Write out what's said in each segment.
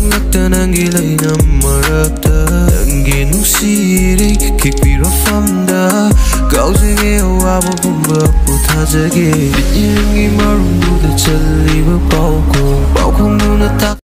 Bangakta ng ilay na maragta Nanggi nungsirik kikpirafamda Kausige awabo kumba putajage Binyanggi marunduda chaliba Paukong nuna tak.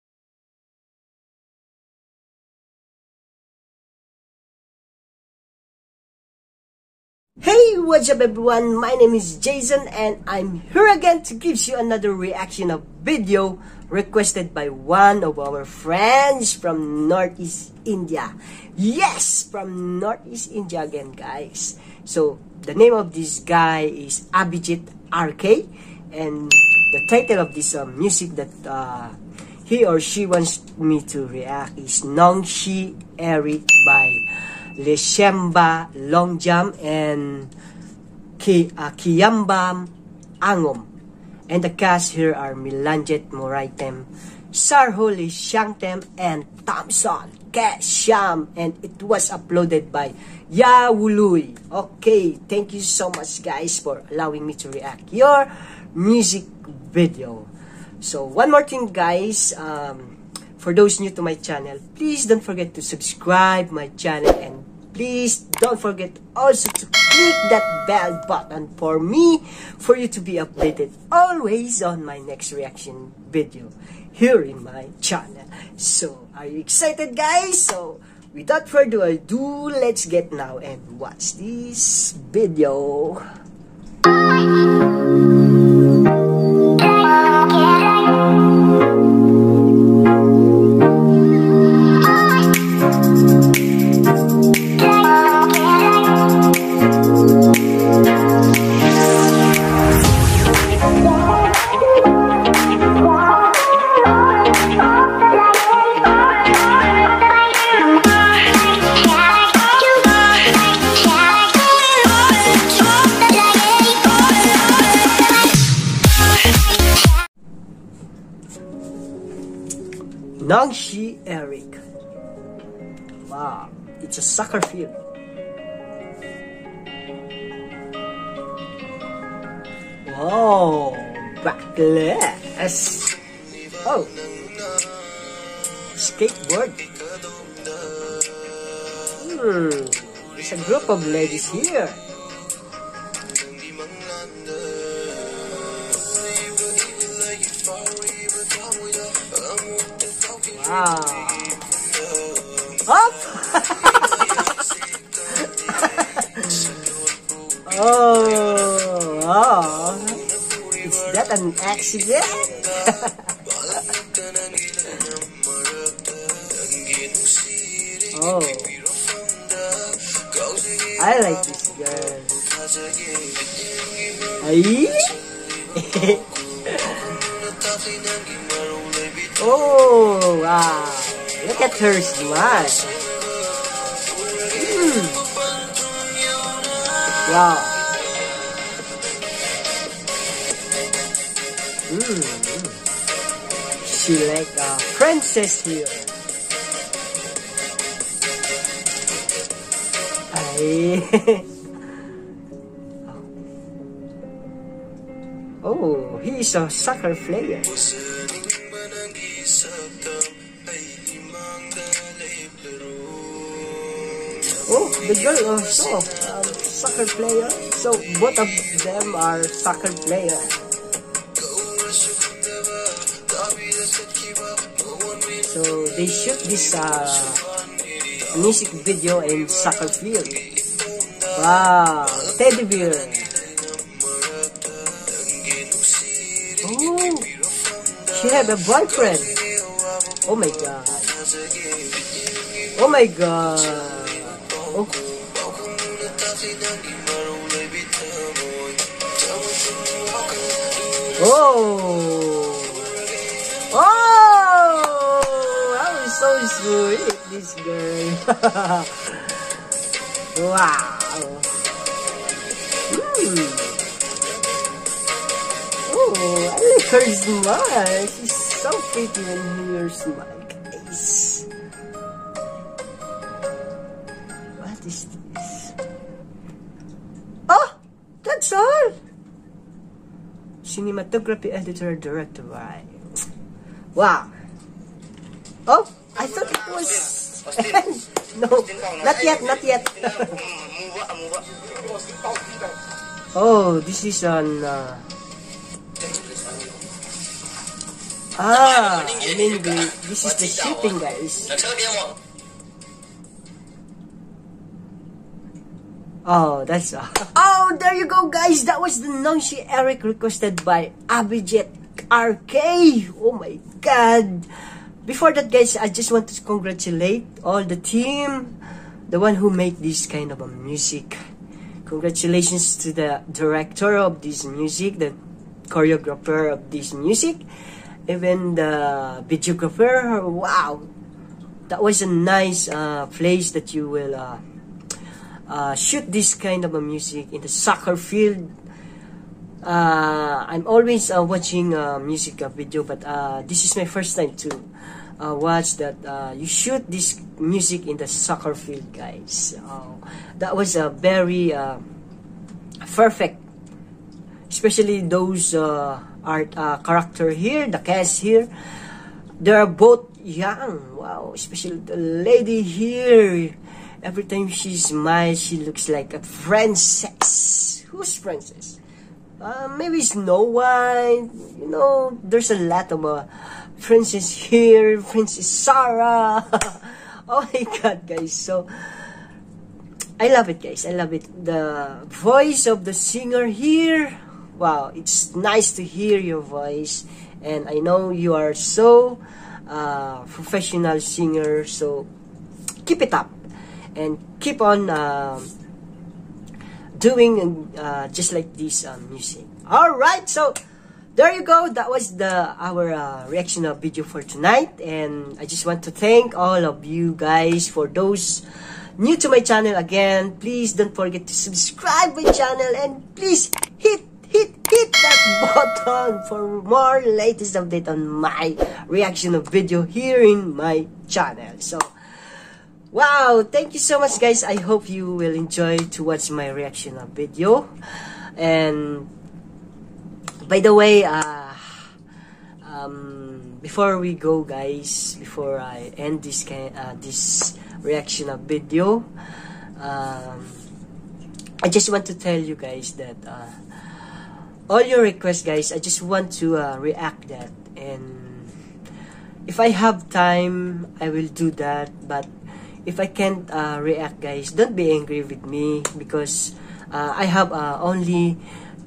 Hey, what's up everyone? My name is Jayson and I'm here again to give you another reaction of video requested by one of our friends from Northeast India. Yes, from Northeast India again, guys. So, the name of this guy is Abhijit RK, and the title of this music that he or she wants me to react is NUNGSHI ERIK by Leishemba, Longjam, and Kiyamba Angom. And the cast here are Milanjet Moraitem, Sarholi Shangtem, and Thompson Kesham. And it was uploaded by Yawolloi. Okay, thank you so much guys for allowing me to react your music video. So one more thing guys, for those new to my channel, please don't forget to subscribe my channel, and please don't forget also to click that bell button for me, for you to be updated always on my next reaction video here in my channel. So, are you excited guys? So, without further ado, let's get now and watch this video. NUNGSHI ERIK. Wow, it's a soccer field. Wow, backless. Oh, skateboard. There's a group of ladies here. Wow. Up. Oh, wow. Is that an accident? Oh, I like this girl. Oh, wow. Look at her smile. Wow. She like a princess here. Oh, he is a soccer player. Oh, the girl also soccer player. So both of them are soccer player. So they shoot this music video in soccer field. Wow, teddy bear. Oh, she had a boyfriend. Oh my god. Oh my god. Oh. Oh. Oh. How is so sweet this girl. Wow. Oh, I like her smile. She's so pretty when her smile, guys. What is this? Oh, that's all. Cinematography editor, director, right? Wow. Oh, I thought it was... No, not yet, not yet. Oh, this is on... I mean, this is the shipping, guys. Oh, that's oh, there you go, guys. That was the NUNGSHI ERIK requested by Abhijit RK. Oh my God. Before that, guys, I just want to congratulate all the team, the one who made this kind of a music. Congratulations to the director of this music, the choreographer of this music, even the videographer. Wow, that was a nice place that you will shoot this kind of a music in the soccer field. I'm always watching music video, but this is my first time to watch that you shoot this music in the soccer field, guys. That was a very perfect, especially those art character here, the cast here. They are both young. Wow, especially the lady here. Every time she smiles, she looks like a princess. Who's princess? Maybe Snow White. You know, there's a lot of princess here. Princess Sarah. Oh my God, guys. So, I love it, guys. I love it. The voice of the singer here. Wow, it's nice to hear your voice. And I know you are so professional singer. So, keep it up. And keep on doing just like this music. Alright, so there you go. That was our reaction of video for tonight. And I just want to thank all of you guys. For those new to my channel, again, please don't forget to subscribe my channel. And please hit that button for more latest update on my reaction of video here in my channel. So wow, thank you so much, guys. I hope you will enjoy to watch my reaction of video. And by the way, before we go, guys, before I end this reaction of video, I just want to tell you guys that all your requests, guys, I just want to react that. And if I have time, I will do that. But if I can't react, guys, don't be angry with me, because I have only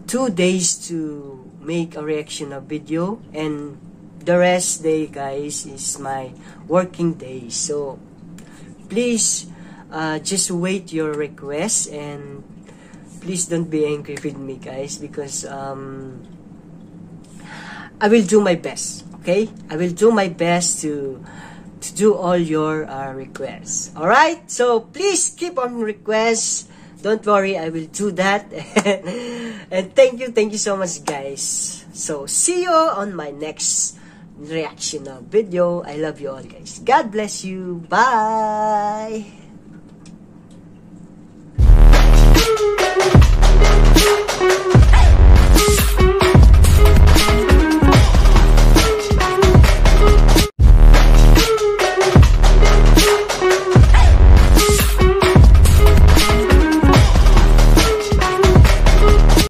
2 days to make a reaction of video, and the rest day, guys, is my working day. So please just wait your request, and please don't be angry with me, guys, because I will do my best. Okay, I will do my best to do all your requests. Alright, so please keep on requests. Don't worry, I will do that. And thank you so much, guys. So see you on my next reaction video. I love you all, guys. God bless you. Bye.